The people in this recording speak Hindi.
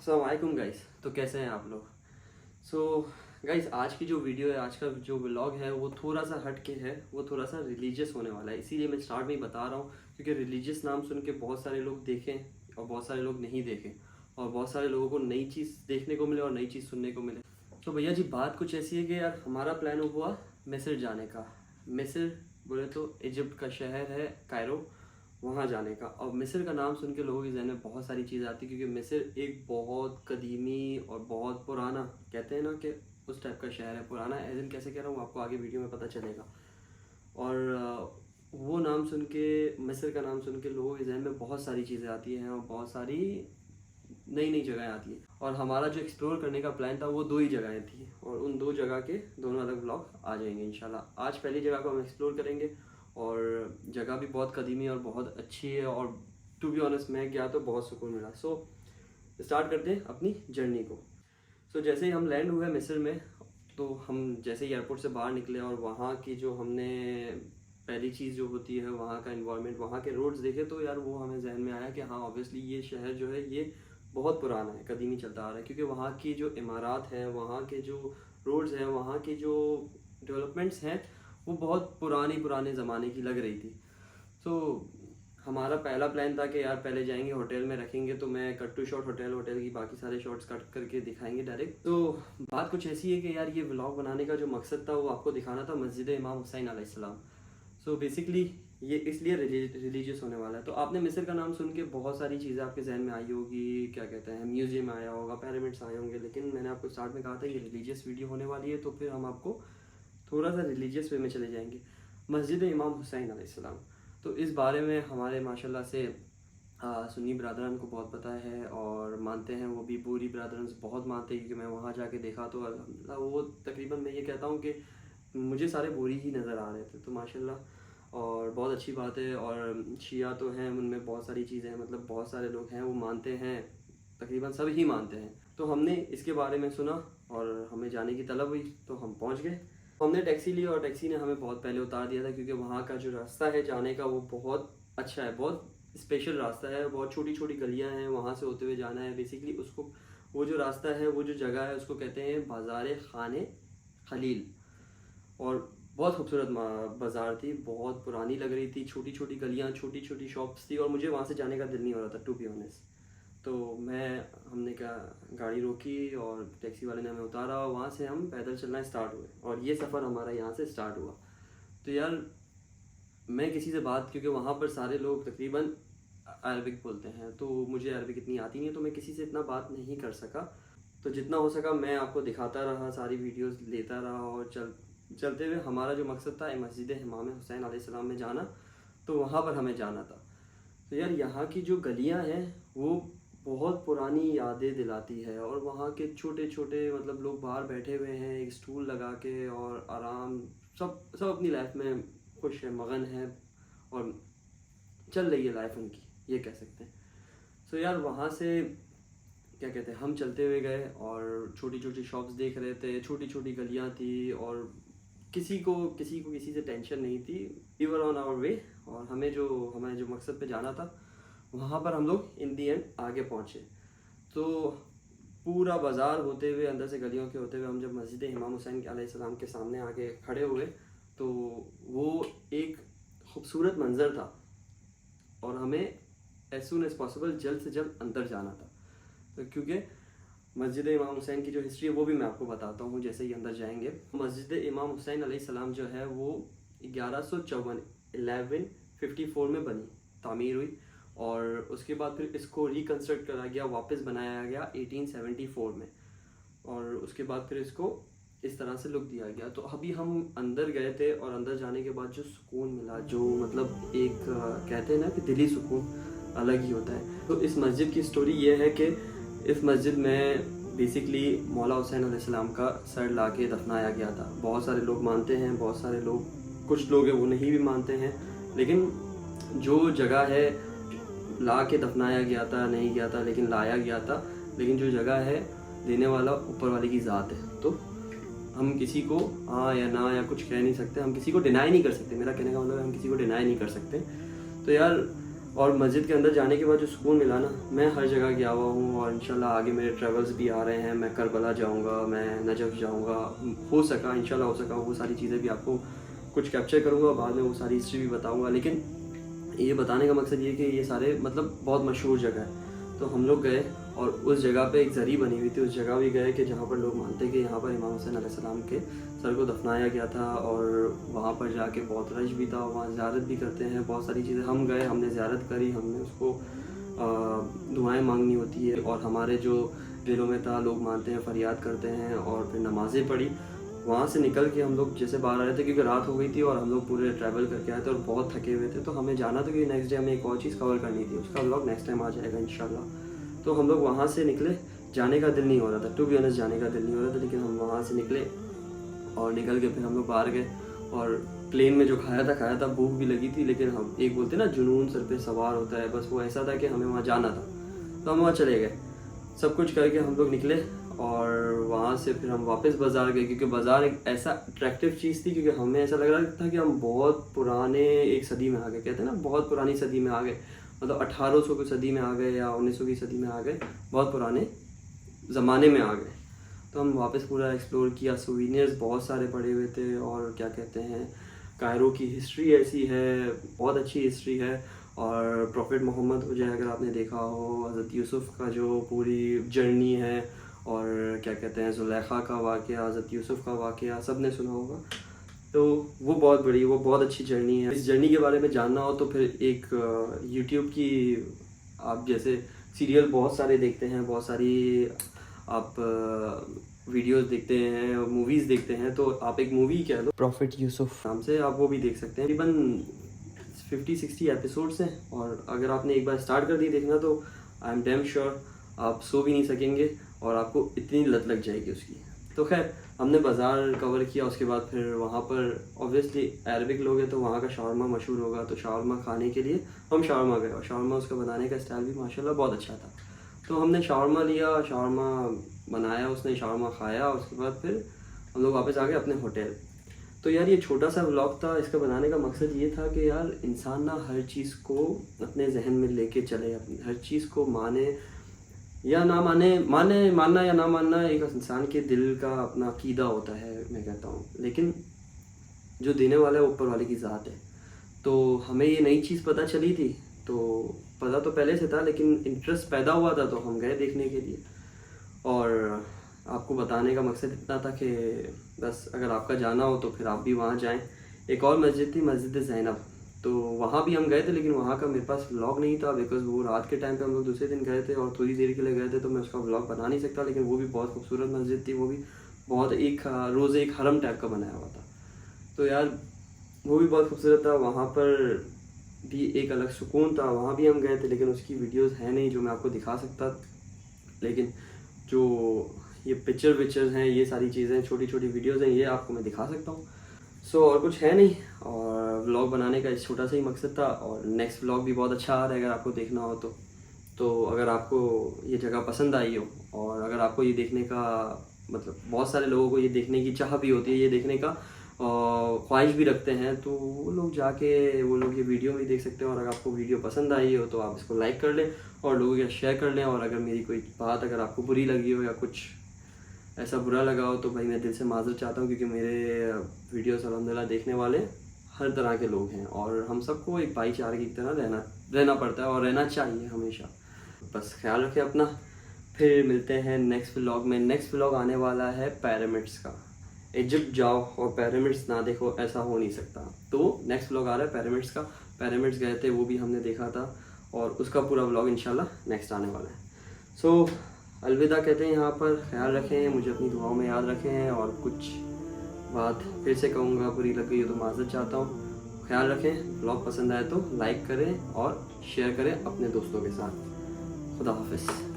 अस्सलाम वालेकुम गाइस। तो कैसे हैं आप लोग? सो गाइस, आज की जो वीडियो है, आज का जो व्लॉग है वो थोड़ा सा हट के है, वो थोड़ा सा रिलीजियस होने वाला है। इसीलिए मैं स्टार्ट में ही बता रहा हूँ क्योंकि रिलीजियस नाम सुन के बहुत सारे लोग देखें और बहुत सारे लोग नहीं देखें और बहुत सारे लोगों को नई चीज़ देखने को मिले और नई चीज़ सुनने को मिले। तो भैया जी, बात कुछ ऐसी है कि यार हमारा प्लान हुआ मिस्र जाने का। मिस्र बोले तो इजिप्ट का शहर है कायरो, वहाँ जाने का। और मिस्र का नाम सुन के लोगों के जहन में बहुत सारी चीज़ आती है क्योंकि मिस्र एक बहुत कदीमी और बहुत पुराना, कहते हैं ना कि उस टाइप का शहर है। पुराना एज इन कैसे कह रहा हूँ आपको आगे वीडियो में पता चलेगा। और वो नाम सुन के, मिस्र का नाम सुन के लोगों के जहन में बहुत सारी चीज़ें आती हैं और बहुत सारी नई नई जगहें आती हैं। और हमारा जो एक्सप्लोर करने का प्लान था वो दो ही जगहें थी और उन दो जगह के दोनों अलग ब्लॉग आ जाएंगे इंशाल्लाह। आज पहली जगह को हम एक्सप्लोर करेंगे और जगह भी बहुत कदीमी और बहुत अच्छी है और टू बी ऑनेस्ट मैं गया तो बहुत सुकून मिला। सो स्टार्ट करते हैं अपनी जर्नी को। सो जैसे ही हम लैंड हुए मिस्र में, तो हम जैसे ही एयरपोर्ट से बाहर निकले और वहाँ की जो हमने पहली चीज़ जो होती है वहाँ का इन्वायरमेंट, वहाँ के रोड्स देखे तो यार वो हमें जहन में आया कि हाँ ऑब्वियसली ये शहर जो है ये बहुत पुराना है, कदीमी चलता आ रहा है। क्योंकि वहाँ की जो इमारत हैं, वहाँ के जो रोड्स हैं, वहाँ की जो डेवलपमेंट्स हैं वो बहुत पुराने ज़माने की लग रही थी। तो हमारा पहला प्लान था कि यार पहले जाएंगे होटल में रखेंगे, तो मैं कट टू शॉट होटल की बाकी सारे शॉट्स कट करके दिखाएंगे डायरेक्ट। तो बात कुछ ऐसी है कि यार ये व्लॉग बनाने का जो मकसद था वो आपको दिखाना था मस्जिद इमाम हुसैन अलैहिस्सलाम। सो बेसिकली ये इसलिए रिलीजियस होने वाला है। तो आपने मिस्र का नाम सुन के बहुत सारी चीज़ें आपके जहन में आई होगी, क्या कहते हैं, म्यूजियम आया होगा, पिरामिड्स आए होंगे, लेकिन मैंने आपको स्टार्ट में कहा था ये रिलीजियस वीडियो होने वाली है, तो फिर हम आपको थोड़ा सा रिलीजियस वे में चले जाएंगे। मस्जिद इमाम हुसैन अलैहिस्सलाम, तो इस बारे में हमारे माशाल्लाह से सुन्नी ब्रादरान को बहुत पता है और मानते हैं, वो भी पूरी ब्रादरान बहुत मानते हैं क्योंकि मैं वहाँ जाके देखा तो अल्हम्दुलिल्लाह वो तकरीबन मैं ये कहता हूँ कि मुझे सारे बोरी ही नज़र आ रहे थे। तो माशाल्लाह और बहुत अच्छी बात है। और शिया तो हैं, उनमें बहुत सारी चीज़ें हैं, मतलब बहुत सारे लोग हैं वो मानते हैं, तकरीबन सब ही मानते हैं। तो हमने इसके बारे में सुना और हमें जाने की तलब हुई तो हम पहुँच गए। हमने टैक्सी ली और टैक्सी ने हमें बहुत पहले उतार दिया था क्योंकि वहाँ का जो रास्ता है जाने का वो बहुत अच्छा है, बहुत स्पेशल रास्ता है। बहुत छोटी छोटी गलियाँ हैं, वहाँ से होते हुए जाना है। बेसिकली उसको, वो जो रास्ता है, वो जो जगह है उसको कहते हैं बाज़ार खाने खलील। और बहुत खूबसूरत बाज़ार थी, बहुत पुरानी लग रही थी, छोटी छोटी गलियाँ, छोटी छोटी शॉप्स थी और मुझे वहाँ से जाने का दिल नहीं हो रहा था टू बी ऑनेस्ट। तो हमने क्या, गाड़ी रोकी और टैक्सी वाले ने हमें उतारा और वहाँ से हम पैदल चलना स्टार्ट हुए और ये सफ़र हमारा यहाँ से स्टार्ट हुआ। तो यार मैं किसी से बात, क्योंकि वहाँ पर सारे लोग तकरीबन अरबिक बोलते हैं, तो मुझे अरबिक इतनी आती नहीं है, तो मैं किसी से इतना बात नहीं कर सका। तो जितना हो सका मैं आपको दिखाता रहा, सारी वीडियोस लेता रहा और चलते हुए हमारा जो मकसद था मस्जिद इमाम हुसैन अलैहिस्सलाम में जाना, तो वहाँ पर हमें जाना था। तो यार यहाँ की जो गलियाँ हैं वो बहुत पुरानी यादें दिलाती है और वहाँ के छोटे छोटे, मतलब लोग बाहर बैठे हुए हैं एक स्टूल लगा के और आराम, सब अपनी लाइफ में खुश है, मगन है और चल रही है लाइफ उनकी, ये कह सकते हैं। सो यार वहाँ से क्या कहते हैं, हम चलते हुए गए और छोटी छोटी शॉप्स देख रहे थे, छोटी छोटी गलियाँ थी और किसी को किसी से टेंशन नहीं थी। We were on our way और हमें जो मकसद पे जाना था वहाँ पर हम लोग इन दी एंड आगे पहुँचे। तो पूरा बाज़ार होते हुए, अंदर से गलियों के होते हुए हम जब मस्जिद इमाम हुसैन अलैहिस्सलाम के सामने आके खड़े हुए तो वो एक खूबसूरत मंज़र था और हमें एज सुन एज़ पॉसिबल जल्द से जल्द अंदर जाना था। तो क्योंकि मस्जिद इमाम हुसैन की जो हिस्ट्री है वो भी मैं आपको बताता हूँ जैसे ही अंदर जाएंगे। मस्जिद इमाम हुसैन अलैहिस्सलाम जो है वो 1154 में बनी, तामीर हुई और उसके बाद फिर इसको रिकन्स्ट्रक्ट करा गया, वापस बनाया गया 1874 में और उसके बाद फिर इसको इस तरह से लुक दिया गया। तो अभी हम अंदर गए थे और अंदर जाने के बाद जो सुकून मिला, जो मतलब एक कहते हैं ना कि दिली सुकून अलग ही होता है। तो इस मस्जिद की स्टोरी ये है कि इस मस्जिद में बेसिकली मौला हुसैन अलैहिस्सलाम का सर ला के दफनाया गया था। बहुत सारे लोग मानते हैं, बहुत सारे लोग, कुछ लोग हैं वो नहीं भी मानते हैं, लेकिन जो जगह है ला के दफनाया गया था, नहीं गया था लेकिन लाया गया था, लेकिन जो जगह है देने वाला ऊपर वाले की ज़ात है। तो हम किसी को हाँ या ना या कुछ कह नहीं सकते, हम किसी को डिनाई नहीं कर सकते। मेरा कहने का मतलब है हम किसी को डिनाई नहीं कर सकते। तो यार और मस्जिद के अंदर जाने के बाद जो सुकून मिला ना, मैं हर जगह गया हुआ हूँ और इंशाल्लाह आगे मेरे ट्रैवल्स भी आ रहे हैं। मैं करबला जाऊँगा, मैं नजफ़ जाऊँगा, हो सका इंशाल्लाह हो सका वो सारी चीज़ें भी आपको कुछ कैप्चर करूँगा, बाद में वो सारी हिस्ट्री भी बताऊँगा। लेकिन ये बताने का मकसद ये कि ये सारे मतलब बहुत मशहूर जगह है। तो हम लोग गए और उस जगह पे एक ज़री बनी हुई थी, उस जगह भी गए कि जहाँ पर लोग मानते हैं कि यहाँ पर इमाम हुसैन अलैहिस्सलाम के सर को दफनाया गया था। और वहाँ पर जाके बहुत रश भी था, वहाँ ज़ियारत भी करते हैं, बहुत सारी चीज़ें। हम गए, हमने ज़ियारत करी, हमने उसको दुआएं मांगनी होती है और हमारे जो दिलों में था, लोग मानते हैं, फरियाद करते हैं और फिर नमाज़ें पढ़ी। वहाँ से निकल के हम लोग जैसे बाहर आ रहे थे, क्योंकि रात हो गई थी और हम लोग पूरे ट्रैवल करके आए थे और बहुत थके हुए थे, तो हमें जाना था कि नेक्स्ट डे हमें एक और चीज़ कवर करनी थी। उसका व्लॉग नेक्स्ट टाइम आ जाएगा इंशाल्लाह। तो हम लोग वहाँ से निकले, जाने का दिल नहीं हो रहा था, टू बी ऑनेस्ट जाने का दिल नहीं हो रहा था, लेकिन हम वहाँ से निकले और निकल के फिर हम लोग बाहर गए और प्लेन में जो खाया था, भूख भी लगी थी, लेकिन हम एक बोलते ना जुनून सर पे सवार होता है, बस वो ऐसा था कि हमें वहाँ जाना था, तो हम वहाँ चले गए। सब कुछ करके हम लोग निकले और वहाँ से फिर हम वापस बाज़ार गए, क्योंकि बाज़ार एक ऐसा अट्रैक्टिव चीज़ थी, क्योंकि हमें ऐसा लग रहा था कि हम बहुत पुराने एक सदी में आ गए। कहते हैं ना बहुत पुरानी सदी में आ गए, मतलब 1800 की सदी में आ गए या 1900 की सदी में आ गए, बहुत पुराने ज़माने में आ गए। तो हम वापस पूरा एक्सप्लोर किया, सोवीनियर्स बहुत सारे पड़े हुए थे और क्या कहते हैं, कायरो की हिस्ट्री ऐसी है, बहुत अच्छी हिस्ट्री है। और प्रॉफिट मोहम्मद हो जाए, अगर आपने देखा हो, हज़रत यूसुफ़ का जो पूरी जर्नी है, और क्या कहते हैं ज़ुलेखा का वाक़या, हज़रत यूसुफ़ का वाक़या, सब ने सुना होगा। तो वो बहुत बड़ी, वो बहुत अच्छी जर्नी है। इस जर्नी के बारे में जानना हो तो फिर एक यूट्यूब की, आप जैसे सीरियल बहुत सारे देखते हैं, बहुत सारी आप वीडियोस देखते हैं, मूवीज़ देखते हैं, तो आप एक मूवी कह लो प्रॉफिट यूसुफ़ नाम से, आप वो भी देख सकते हैं। तकरीबन 50-60 एपिसोड्स हैं और अगर आपने एक बार स्टार्ट कर दी देखना तो आई एम डैम श्योर आप सो भी नहीं सकेंगे और आपको इतनी लत लग जाएगी उसकी। तो खैर हमने बाज़ार कवर किया, उसके बाद फिर वहाँ पर ऑब्वियसली अरबिक लोग हैं तो वहाँ का शावरमा मशहूर होगा, तो शावरमा खाने के लिए हम शावरमा गए और शावरमा उसका बनाने का स्टाइल भी माशाल्लाह बहुत अच्छा था। तो हमने शावरमा लिया, शावरमा बनाया, उसने शावरमा खाया, उसके बाद फिर हम लोग वापस आ गए अपने होटल। तो यार ये छोटा सा व्लॉग था, इसका बनाने का मकसद ये था कि यार इंसान ना हर चीज़ को अपने जहन में लेके चले, हर चीज़ को माने या ना माने, मानना या ना मानना एक इंसान के दिल का अपना अकीदा होता है, मैं कहता हूँ। लेकिन जो देने वाला है ऊपर वाले की ज़ात है। तो हमें ये नई चीज़ पता चली थी, तो पता तो पहले से था, लेकिन इंटरेस्ट पैदा हुआ था तो हम गए देखने के लिए। और आपको बताने का मकसद इतना था कि बस अगर आपका जाना हो तो फिर आप भी वहाँ जाएं। एक और मस्जिद थी, मस्जिद ज़ैनब, तो वहाँ भी हम गए थे, लेकिन वहाँ का मेरे पास व्लॉग नहीं था, बिकॉज़ वो रात के टाइम पे हम लोग दूसरे दिन गए थे और थोड़ी देर के लिए गए थे, तो मैं उसका व्लॉग बना नहीं सकता। लेकिन वो भी बहुत खूबसूरत मस्जिद थी, वो भी बहुत एक रोज़े एक हरम टाइप का बनाया हुआ था, तो यार वो भी बहुत खूबसूरत था। वहाँ पर भी एक अलग सुकून था, वहाँ भी हम गए थे, लेकिन उसकी वीडियोज़ है नहीं जो मैं आपको दिखा सकता। लेकिन जो ये पिक्चर्स हैं, ये सारी चीज़ें, छोटी छोटी वीडियोज़ हैं, ये आपको मैं दिखा सकता हूँ। सो और कुछ है नहीं, और व्लॉग बनाने का इस छोटा सा ही मकसद था। और नेक्स्ट व्लॉग भी बहुत अच्छा आ रहा है, अगर आपको देखना हो तो अगर आपको ये जगह पसंद आई हो और अगर आपको ये देखने का मतलब, बहुत सारे लोगों को ये देखने की चाह भी होती है, ये देखने का ख्वाहिश भी रखते हैं, तो वो लोग जाके वो लोग ये वीडियो भी देख सकते हैं। और अगर आपको वीडियो पसंद आई हो तो आप इसको लाइक कर लें और लोगों के शेयर कर लें। और अगर मेरी कोई बात अगर आपको बुरी लगी हो या कुछ ऐसा बुरा लगा हो तो भाई मैं दिल से माज़रत चाहता हूँ, क्योंकि मेरे वीडियोस अल्हम्दुलिल्लाह देखने वाले हर तरह के लोग हैं और हम सबको एक भाईचारे की तरह रहना पड़ता है और रहना चाहिए हमेशा। बस ख्याल रखें अपना, फिर मिलते हैं नेक्स्ट व्लॉग में। नेक्स्ट व्लॉग आने वाला है पिरामिड्स का। इजिप्ट जाओ और पिरामिड्स ना देखो, ऐसा हो नहीं सकता। तो नेक्स्ट व्लॉग आ रहा है पिरामिड्स का। पिरामिड्स गए थे, वो भी हमने देखा था और उसका पूरा व्लॉग इंशाल्लाह नेक्स्ट आने वाला है। सो अलविदा कहते हैं यहाँ पर। ख्याल रखें, मुझे अपनी दुआओं में याद रखें। और कुछ बात फिर से कहूँगा, बुरी लग गई हो तो माज़रत चाहता हूँ। ख्याल रखें, व्लॉग पसंद आए तो लाइक करें और शेयर करें अपने दोस्तों के साथ। खुदा हाफिज़।